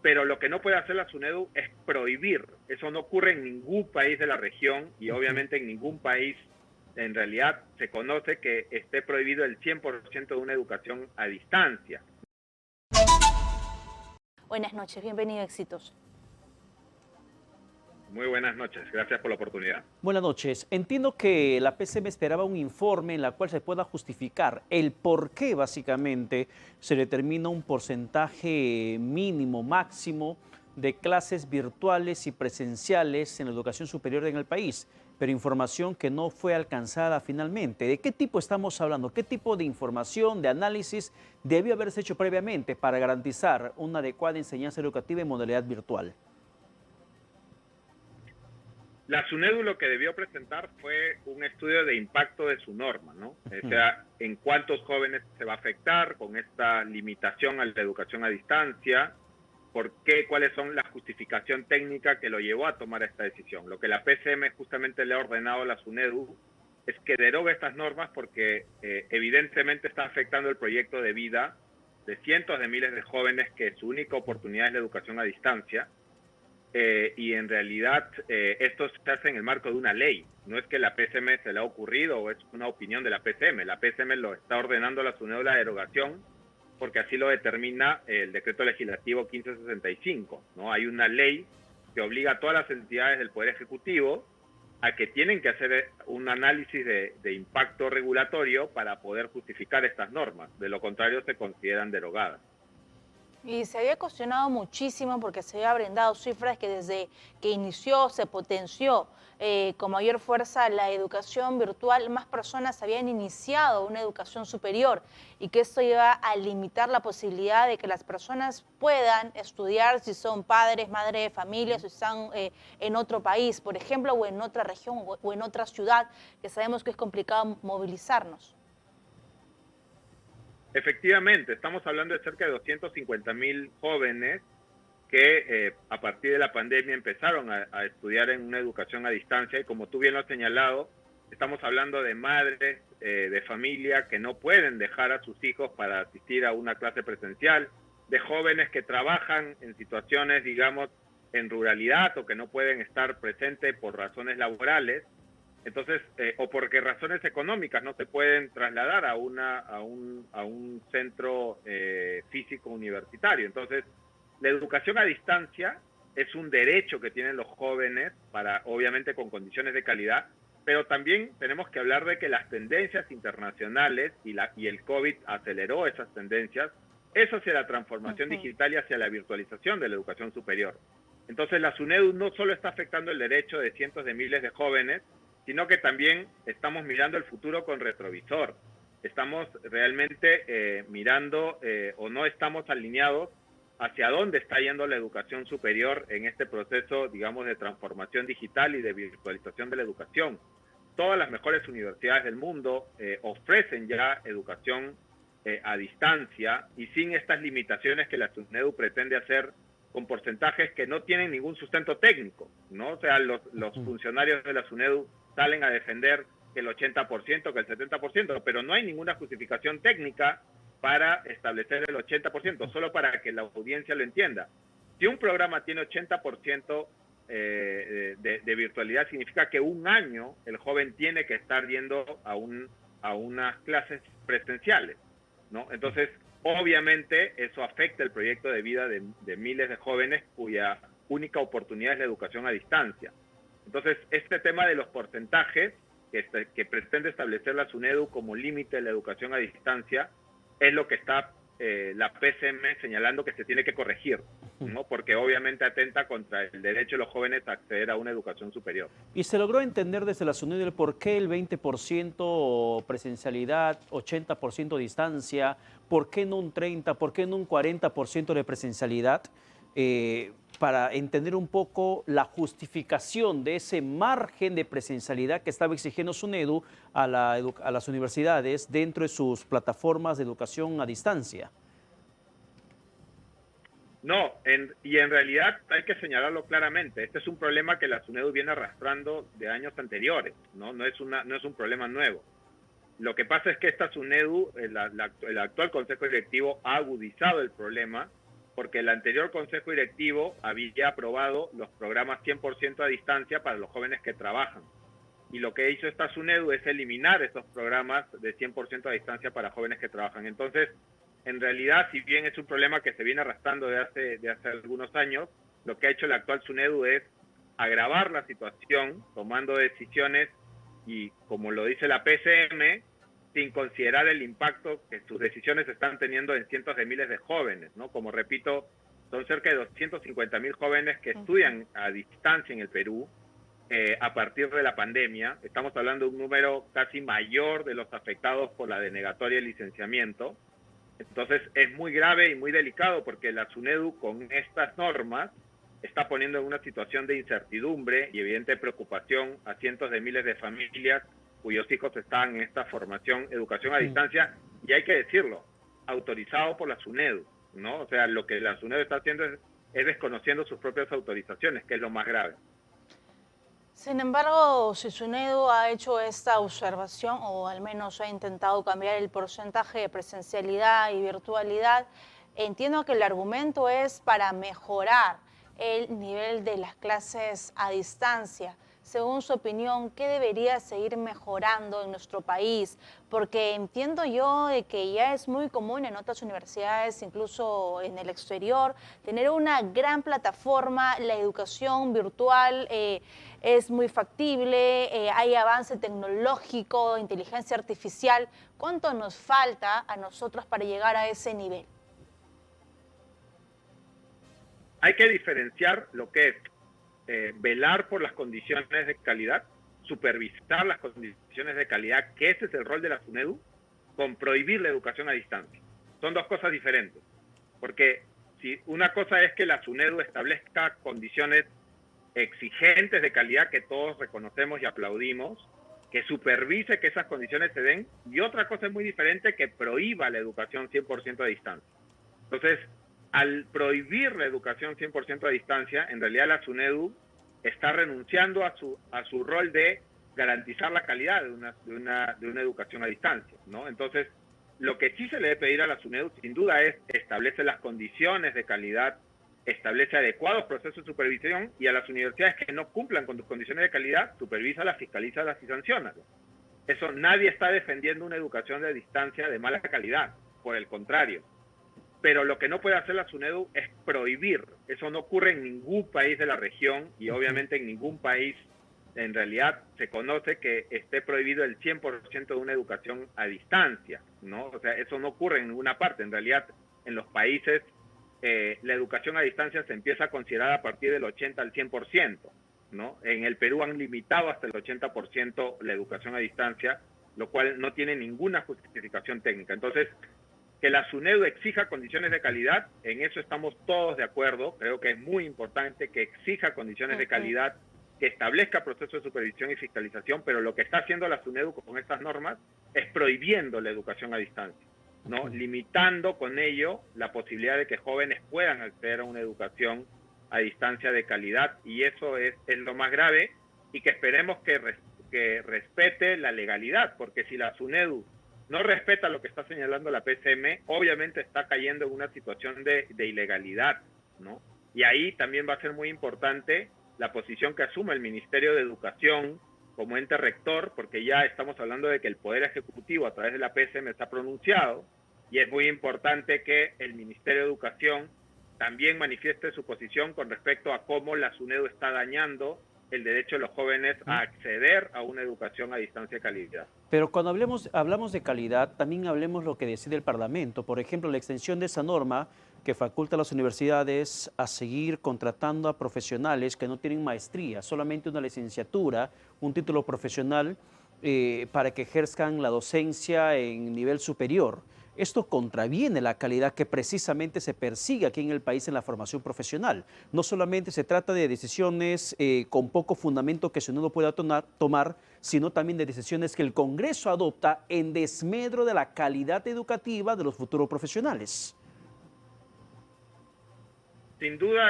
pero lo que no puede hacer la SUNEDU es prohibir. Eso no ocurre en ningún país de la región y obviamente en ningún país en realidad se conoce que esté prohibido el 100% de una educación a distancia. Buenas noches, bienvenido, éxitos. Muy buenas noches, gracias por la oportunidad. Buenas noches. Entiendo que la PCM esperaba un informe en el cual se pueda justificar el por qué básicamente se determina un porcentaje mínimo, máximo de clases virtuales y presenciales en la educación superior en el país, pero información que no fue alcanzada finalmente. ¿De qué tipo estamos hablando? ¿Qué tipo de información, de análisis debió haberse hecho previamente para garantizar una adecuada enseñanza educativa en modalidad virtual? La SUNEDU lo que debió presentar fue un estudio de impacto de su norma, ¿no? O sea, en cuántos jóvenes se va a afectar con esta limitación a la educación a distancia, por qué, cuáles son la justificación técnica que lo llevó a tomar esta decisión. Lo que la PCM justamente le ha ordenado a la SUNEDU es que derogue estas normas porque evidentemente está afectando el proyecto de vida de cientos de miles de jóvenes que su única oportunidad es la educación a distancia. Y en realidad esto se hace en el marco de una ley. No es que la PCM se le ha ocurrido o es una opinión de la PCM. La PCM lo está ordenando a la SUNEDU la derogación porque así lo determina el decreto legislativo 1565, ¿no? Hay una ley que obliga a todas las entidades del Poder Ejecutivo a que tienen que hacer un análisis de impacto regulatorio para poder justificar estas normas. De lo contrario, se consideran derogadas. Y se había cuestionado muchísimo porque se había brindado cifras que desde que inició, se potenció con mayor fuerza la educación virtual, más personas habían iniciado una educación superior y que esto iba a limitar la posibilidad de que las personas puedan estudiar si son padres, madres de familia, si están en otro país, por ejemplo, o en otra región o en otra ciudad, que sabemos que es complicado movilizarnos. Efectivamente, estamos hablando de cerca de 250.000 jóvenes que a partir de la pandemia empezaron a estudiar en una educación a distancia y como tú bien lo has señalado, estamos hablando de madres de familia que no pueden dejar a sus hijos para asistir a una clase presencial, de jóvenes que trabajan en situaciones, digamos, en ruralidad o que no pueden estar presentes por razones laborales. Entonces, o porque razones económicas no se pueden trasladar a un centro físico universitario. Entonces, la educación a distancia es un derecho que tienen los jóvenes, para, obviamente con condiciones de calidad, pero también tenemos que hablar de que las tendencias internacionales y el COVID aceleró esas tendencias, eso hacia la transformación digital y hacia la virtualización de la educación superior. Entonces, la SUNEDU no solo está afectando el derecho de cientos de miles de jóvenes, sino que también estamos mirando el futuro con retrovisor. Estamos realmente mirando o no estamos alineados hacia dónde está yendo la educación superior en este proceso, digamos, de transformación digital y de virtualización de la educación. Todas las mejores universidades del mundo ofrecen ya educación a distancia y sin estas limitaciones que la SUNEDU pretende hacer con porcentajes que no tienen ningún sustento técnico, ¿no? O sea, los funcionarios de la SUNEDU salen a defender que el 80%, que el 70%, pero no hay ninguna justificación técnica para establecer el 80%, solo para que la audiencia lo entienda. Si un programa tiene 80% de virtualidad, significa que un año el joven tiene que estar yendo a unas clases presenciales, ¿no? Entonces, obviamente, eso afecta el proyecto de vida de miles de jóvenes cuya única oportunidad es la educación a distancia. Entonces, este tema de los porcentajes que pretende establecer la SUNEDU como límite de la educación a distancia es lo que está la PCM señalando que se tiene que corregir, ¿no? Porque obviamente atenta contra el derecho de los jóvenes a acceder a una educación superior. ¿Y se logró entender desde la SUNEDU el por qué el 20% presencialidad, 80% distancia, por qué no un 30%, por qué no un 40% de presencialidad? Para entender un poco la justificación de ese margen de presencialidad que estaba exigiendo SUNEDU a las universidades dentro de sus plataformas de educación a distancia. No, y en realidad hay que señalarlo claramente. Este es un problema que la SUNEDU viene arrastrando de años anteriores, ¿no? No es un problema nuevo. Lo que pasa es que esta SUNEDU, el actual Consejo Directivo, ha agudizado el problema porque el anterior consejo directivo había aprobado los programas 100% a distancia para los jóvenes que trabajan. Y lo que hizo esta SUNEDU es eliminar esos programas de 100% a distancia para jóvenes que trabajan. Entonces, en realidad, si bien es un problema que se viene arrastrando de hace algunos años, lo que ha hecho la actual SUNEDU es agravar la situación, tomando decisiones y, como lo dice la PCM, sin considerar el impacto que sus decisiones están teniendo en cientos de miles de jóvenes, ¿no? Como repito, son cerca de 250.000 jóvenes que estudian a distancia en el Perú a partir de la pandemia. Estamos hablando de un número casi mayor de los afectados por la denegatoria de licenciamiento. Entonces es muy grave y muy delicado porque la SUNEDU con estas normas está poniendo en una situación de incertidumbre y evidente preocupación a cientos de miles de familias cuyos hijos están en esta formación, educación a distancia, y hay que decirlo, autorizado por la SUNEDU, ¿no? O sea, lo que la SUNEDU está haciendo es desconociendo sus propias autorizaciones, que es lo más grave. Sin embargo, si SUNEDU ha hecho esta observación o al menos ha intentado cambiar el porcentaje de presencialidad y virtualidad, entiendo que el argumento es para mejorar el nivel de las clases a distancia. Según su opinión, ¿qué debería seguir mejorando en nuestro país? Porque entiendo yo de que ya es muy común en otras universidades, incluso en el exterior, tener una gran plataforma, la educación virtual es muy factible, hay avance tecnológico, inteligencia artificial. ¿Cuánto nos falta a nosotros para llegar a ese nivel? Hay que diferenciar lo que es velar por las condiciones de calidad, supervisar las condiciones de calidad, que ese es el rol de la SUNEDU, con prohibir la educación a distancia. Son dos cosas diferentes, porque si una cosa es que la SUNEDU establezca condiciones exigentes de calidad que todos reconocemos y aplaudimos, que supervise que esas condiciones se den, y otra cosa es muy diferente, que prohíba la educación 100% a distancia. Entonces, al prohibir la educación 100% a distancia, en realidad la SUNEDU está renunciando a su rol de garantizar la calidad de una educación a distancia, ¿no? Entonces, lo que sí se le debe pedir a la SUNEDU, sin duda, es establece las condiciones de calidad, establece adecuados procesos de supervisión, y a las universidades que no cumplan con sus condiciones de calidad, supervísalas, fiscalízalas y sanciónalas. Eso, nadie está defendiendo una educación de distancia de mala calidad, por el contrario. Pero lo que no puede hacer la SUNEDU es prohibir. Eso no ocurre en ningún país de la región y obviamente en ningún país en realidad se conoce que esté prohibido el 100% de una educación a distancia, ¿no? O sea, eso no ocurre en ninguna parte. En realidad, en los países la educación a distancia se empieza a considerar a partir del 80 al 100%, ¿no? En el Perú han limitado hasta el 80% la educación a distancia, lo cual no tiene ninguna justificación técnica. Entonces, que la SUNEDU exija condiciones de calidad, en eso estamos todos de acuerdo. Creo que es muy importante que exija condiciones de calidad, que establezca procesos de supervisión y fiscalización, pero lo que está haciendo la SUNEDU con estas normas es prohibiendo la educación a distancia, ¿no? Limitando con ello la posibilidad de que jóvenes puedan acceder a una educación a distancia de calidad, y eso es lo más grave, y que esperemos que respete la legalidad, porque si la SUNEDU no respeta lo que está señalando la PCM, obviamente está cayendo en una situación de ilegalidad, ¿no? Y ahí también va a ser muy importante la posición que asume el Ministerio de Educación como ente rector, porque ya estamos hablando de que el Poder Ejecutivo a través de la PCM está pronunciado, y es muy importante que el Ministerio de Educación también manifieste su posición con respecto a cómo la SUNEDU está dañando el derecho de los jóvenes a acceder a una educación a distancia de calidad. Pero cuando hablamos de calidad, también hablemos lo que decide el Parlamento. Por ejemplo, la extensión de esa norma que faculta a las universidades a seguir contratando a profesionales que no tienen maestría, solamente una licenciatura, un título profesional, para que ejerzan la docencia en nivel superior. Esto contraviene la calidad que precisamente se persigue aquí en el país en la formación profesional. No solamente se trata de decisiones con poco fundamento que uno pueda tomar, sino también de decisiones que el Congreso adopta en desmedro de la calidad educativa de los futuros profesionales. Sin duda,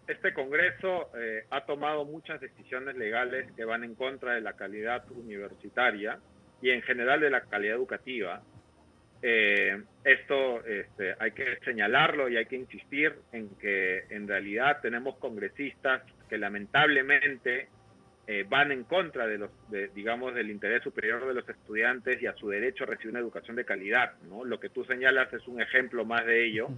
este Congreso ha tomado muchas decisiones legales que van en contra de la calidad universitaria y en general de la calidad educativa. Esto hay que señalarlo y hay que insistir en que en realidad tenemos congresistas que lamentablemente van en contra digamos, del interés superior de los estudiantes y a su derecho a recibir una educación de calidad, ¿no? Lo que tú señalas es un ejemplo más de ello,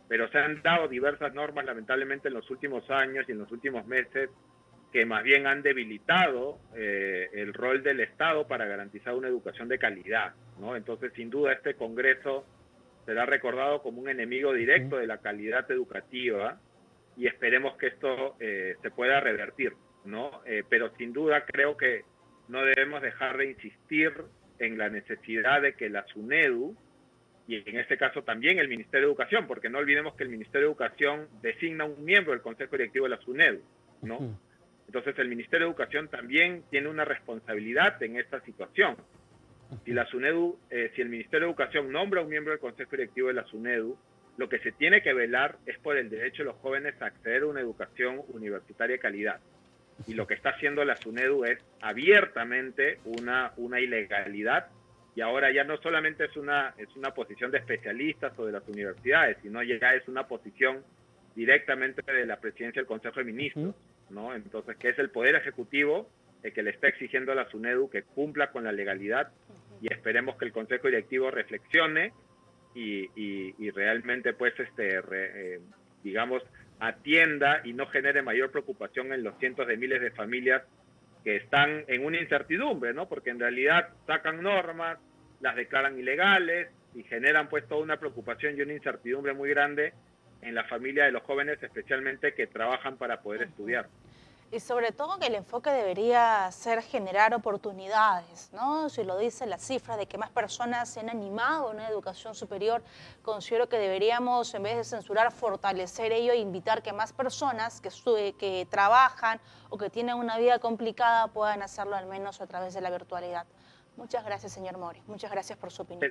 pero se han dado diversas normas lamentablemente en los últimos años y en los últimos meses que más bien han debilitado el rol del Estado para garantizar una educación de calidad, ¿no? Entonces, sin duda, este Congreso será recordado como un enemigo directo de la calidad educativa y esperemos que esto se pueda revertir, ¿no? Pero sin duda creo que no debemos dejar de insistir en la necesidad de que la SUNEDU, y en este caso también el Ministerio de Educación, porque no olvidemos que el Ministerio de Educación designa un miembro del Consejo Directivo de la SUNEDU, ¿no? Entonces el Ministerio de Educación también tiene una responsabilidad en esta situación. Si la SUNEDU, si el Ministerio de Educación nombra un miembro del Consejo Directivo de la SUNEDU, lo que se tiene que velar es por el derecho de los jóvenes a acceder a una educación universitaria de calidad. Y lo que está haciendo la SUNEDU es abiertamente una ilegalidad, y ahora ya no solamente es una posición de especialistas o de las universidades, sino ya es una posición directamente de la presidencia del Consejo de Ministros, ¿no? Entonces, que es el Poder Ejecutivo el que le está exigiendo a la SUNEDU que cumpla con la legalidad, y esperemos que el Consejo Directivo reflexione y realmente, pues, digamos, atienda y no genere mayor preocupación en los cientos de miles de familias que están en una incertidumbre, ¿no? Porque en realidad sacan normas, las declaran ilegales y generan, pues, toda una preocupación y una incertidumbre muy grande en la familia de los jóvenes, especialmente que trabajan para poder estudiar. Y sobre todo que el enfoque debería ser generar oportunidades, ¿no? Si lo dice la cifra de que más personas se han animado a una educación superior, considero que deberíamos, en vez de censurar, fortalecer ello e invitar que más personas que trabajan o que tienen una vida complicada puedan hacerlo al menos a través de la virtualidad. Muchas gracias, señor Mori. Muchas gracias por su opinión.